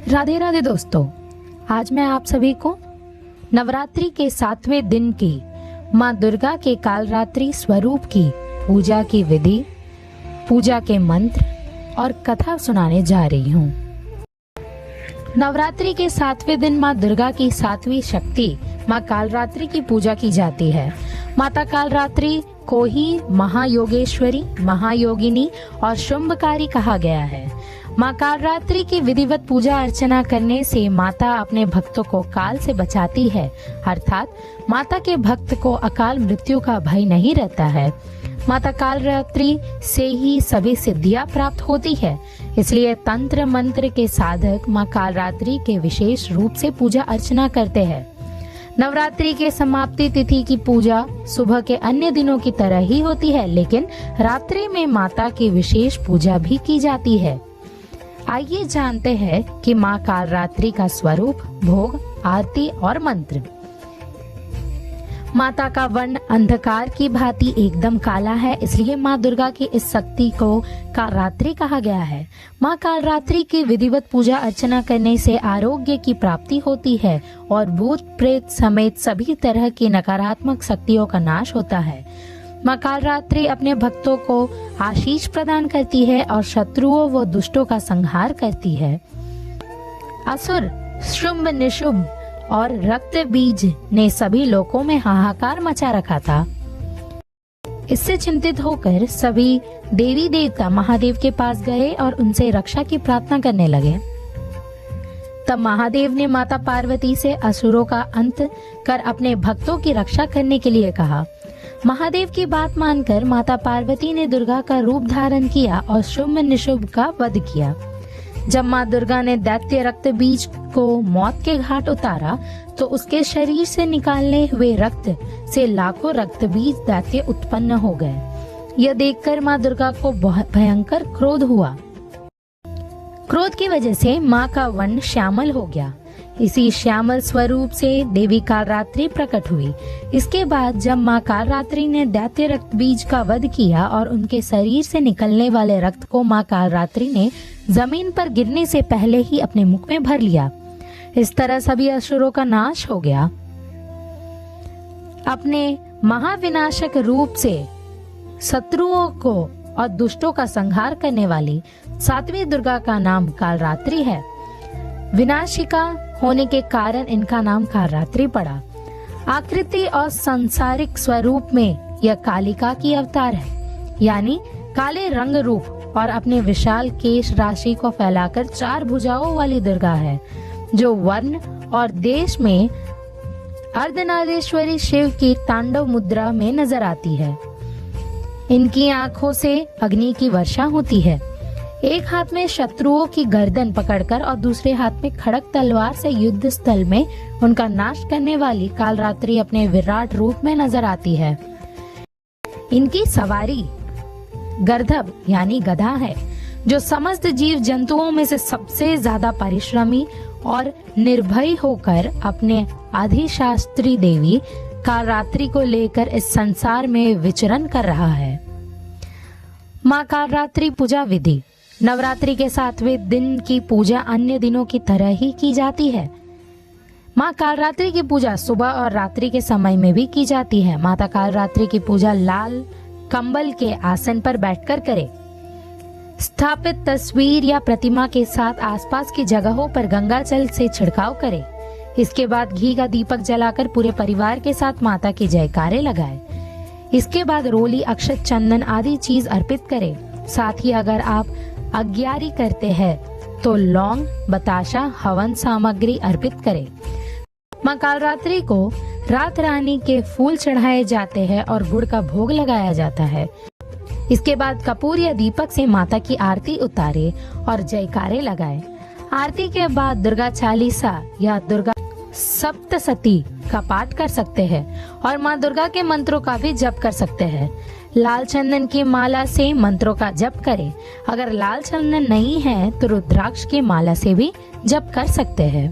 राधे राधे दोस्तों, आज मैं आप सभी को नवरात्रि के 7वें दिन की माँ दुर्गा के कालरात्रि स्वरूप की पूजा की विधि, पूजा के मंत्र और कथा सुनाने जा रही हूँ। नवरात्रि के 7वें दिन माँ दुर्गा की 7वीं शक्ति माँ कालरात्रि की पूजा की जाती है। माता कालरात्रि को ही महायोगेश्वरी, महायोगिनी और शुंभकारी कहा गया है। माँ कालरात्रि की विधिवत पूजा अर्चना करने से माता अपने भक्तों को काल से बचाती है, अर्थात माता के भक्त को अकाल मृत्यु का भय नहीं रहता है। माता कालरात्रि से ही सभी सिद्धियां प्राप्त होती है, इसलिए तंत्र मंत्र के साधक माँ कालरात्रि के विशेष रूप से पूजा अर्चना करते हैं। नवरात्रि के समाप्ति तिथि की पूजा सुबह के अन्य दिनों की तरह ही होती है, लेकिन रात्रि में माता की विशेष पूजा भी की जाती है। आइए जानते हैं कि माँ कालरात्रि का स्वरूप, भोग, आरती और मंत्र। माता का वर्ण अंधकार की भांति एकदम काला है, इसलिए माँ दुर्गा की इस शक्ति को कालरात्रि कहा गया है। माँ कालरात्रि की विधिवत पूजा अर्चना करने से आरोग्य की प्राप्ति होती है और भूत प्रेत समेत सभी तरह की नकारात्मक शक्तियों का नाश होता है। माँ कालरात्रि अपने भक्तों को आशीष प्रदान करती है और शत्रुओं व दुष्टों का संहार करती है। असुर, शुंभ निशुंभ और रक्त बीज ने सभी लोकों में हाहाकार मचा रखा था। इससे चिंतित होकर सभी देवी देवता महादेव के पास गए और उनसे रक्षा की प्रार्थना करने लगे। तब महादेव ने माता पार्वती से असुरों का अंत कर अपने भक्तों की रक्षा करने के लिए कहा। महादेव की बात मानकर माता पार्वती ने दुर्गा का रूप धारण किया और शुंभ निशुंभ का वध किया। जब माँ दुर्गा ने दैत्य रक्त बीज को मौत के घाट उतारा तो उसके शरीर से निकालने हुए रक्त से लाखों रक्त बीज दैत्य उत्पन्न हो गए। यह देखकर माँ दुर्गा को बहुत भयंकर क्रोध हुआ। क्रोध की वजह से माँ का वर्ण श्यामल हो गया। इसी श्यामल स्वरूप से देवी कालरात्रि प्रकट हुई। इसके बाद जब माँ कालरात्रि ने दैत्य रक्त बीज का वध किया और उनके शरीर से निकलने वाले रक्त को माँ कालरात्रि ने जमीन पर गिरने से पहले ही अपने मुख में भर लिया। इस तरह सभी असुरों का नाश हो गया। अपने महाविनाशक रूप से शत्रुओं को और दुष्टों का संहार करने वाली 7वीं दुर्गा का नाम कालरात्रि है। विनाशिका होने के कारण इनका नाम कालरात्रि पड़ा। आकृति और सांसारिक स्वरूप में यह कालिका की अवतार है, यानी काले रंग रूप और अपने विशाल केश राशि को फैलाकर 4 भुजाओं वाली दुर्गा है, जो वर्ण और देश में अर्धनारीश्वरी शिव की तांडव मुद्रा में नजर आती है। इनकी आंखों से अग्नि की वर्षा होती है। एक हाथ में शत्रुओं की गर्दन पकड़कर और दूसरे हाथ में खड़क तलवार से युद्ध स्थल में उनका नाश करने वाली कालरात्रि अपने विराट रूप में नजर आती है। इनकी सवारी गर्दभ यानी गधा है, जो समस्त जीव जंतुओं में से सबसे ज्यादा परिश्रमी और निर्भय होकर अपने अधिशास्त्री देवी कालरात्रि को लेकर इस संसार में विचरण कर रहा है। माँ कालरात्रि पूजा विधि। नवरात्रि के 7वें दिन की पूजा अन्य दिनों की तरह ही की जाती है। माँ कालरात्रि की पूजा सुबह और रात्रि के समय में भी की जाती है। माता कालरात्रि की पूजा लाल कंबल के आसन पर बैठकर करें। स्थापित तस्वीर या प्रतिमा के साथ आसपास की जगहों पर गंगा जल से छिड़काव करें। इसके बाद घी का दीपक जलाकर पूरे परिवार के साथ माता की जयकारे लगाएं। इसके बाद रोली, अक्षत, चंदन आदि चीज अर्पित करें। साथ ही अगर आप अग्यारी करते हैं तो लौंग, बताशा, हवन सामग्री अर्पित करें। माँ कालरात्रि को रात रानी के फूल चढ़ाए जाते हैं और गुड़ का भोग लगाया जाता है। इसके बाद कपूर या दीपक से माता की आरती उतारे और जयकारे लगाए। आरती के बाद दुर्गा चालीसा या दुर्गा सप्तशती का पाठ कर सकते हैं और माँ दुर्गा के मंत्रों का भी जप कर सकते हैं। लाल चंदन की माला से मंत्रों का जप करें। अगर लाल चंदन नहीं है तो रुद्राक्ष की माला से भी जप कर सकते हैं।